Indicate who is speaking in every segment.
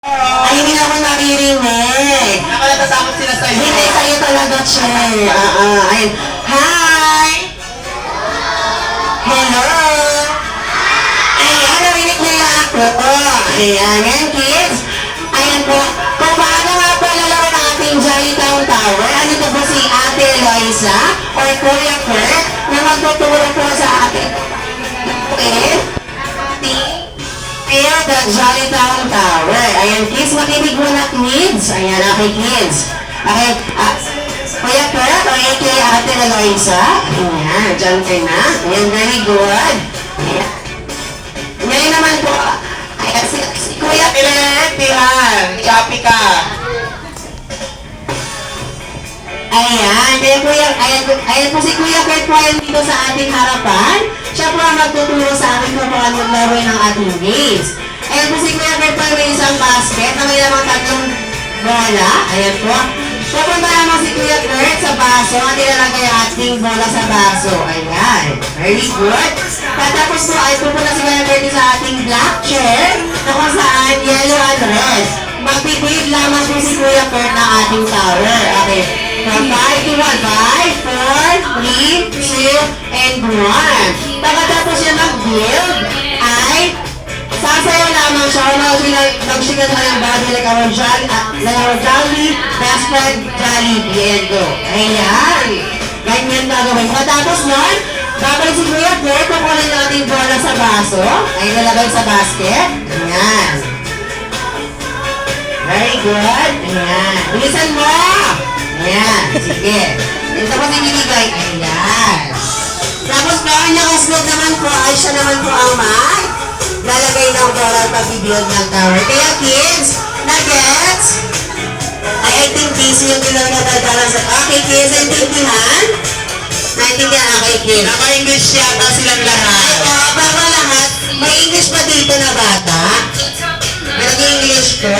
Speaker 1: Ay, hindi ako naririnig.
Speaker 2: Nakalatasakot sila sa'yo.
Speaker 1: Hindi kayo talaga, Che. Ayun. Hi! Hello! Ayan, narinig niya ako. Ayan, yan, kids. Ayan po. Kung paano nga po lalaro ng ating Jolly Town Tower, ano po si Ate Eloisa or Kuya Kurt na magtuturo po sa atin. Ayan, the Jolly Town Tower. Ayan, kids, makinig mo na, kids. Ayan, okay, kids. Okay, Kuya Kurt, okay, kay Ate Eloisa. Ayan, dyan ka na. Ayan, very good. Ayan. Ngayon naman po, ayan, si Kuya Kurt.
Speaker 2: Tihan, copy ka.
Speaker 1: Ayan, ayan po si Kuya Kurt po ayan dito sa ating harapan. Siya po ang magtuturo sa akin kung paano maglaro ng ating games. Ayan po si Kuya Kurt po may isang basket na may lamang tatlong bola. Ayan po. Pupunta naman si Kuya Kurt sa baso at ilalagay ang ating bola sa baso. Ayan. Very good. Patapos po ay pupunta si Kuya Kurt sa ating black chair na kung saan yellow and red. Magpipid lamang po si Kuya Kurt ng ating tower. Okay. From 5 to 1. 5, 4, 3, 2, and 1. Pagkatapos siya mag-build, ay sasayaw lamang siya kung mag-signal sa kanyang body like our Jolly, best friend, Jolly, Diego. Ayan. Ganyan gagawin. Pagkatapos nun, babalik si Kuya Kurt, kukunin natin bola sa baso, ay nalagay sa basket. Ayan. Very good. Ayan. Bilisan mo! Ayan, sige. Ito po sinibigay. Ayan. Tapos gawin niya kasunod naman po ay siya naman po ang lalagay ng bola at pag-build ng tower. Kaya kids, na-gets? I think busy yung pinagdadala sa... Okay kids, naintindihan? Naintindihan? Okay kids.
Speaker 2: Naka-English yata silang lahat.
Speaker 1: Ito, para lahat, may English pa dito na bata? May nag-English ko?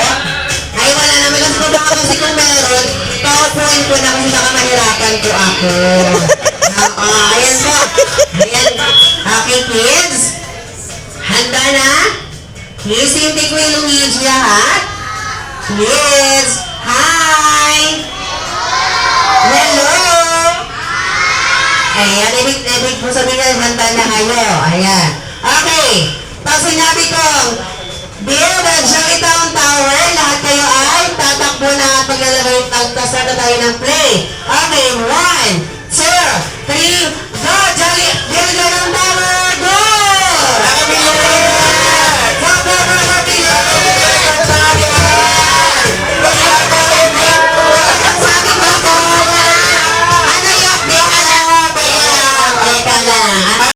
Speaker 1: Ay, wala naman. Kasi baka kasi kung meron, PowerPoint ko na kasi baka mahirapan ko ako. Ayan po. Ayan. Okay, kids. Handa na? Kids, yung take mo yung Luigi, ha? Kids. Hi! Hello! Ayan, ibig po sabihin na handa na kayo. Ayan. Okay. Tapos sinabi kong, build a Jolly Town Tower. Lahat kayo ay tatakbo na at maglalagay tagtasada tayo ng play. Okay, 1, 2, 3, go! Jolly! Build a Town Tower! Go!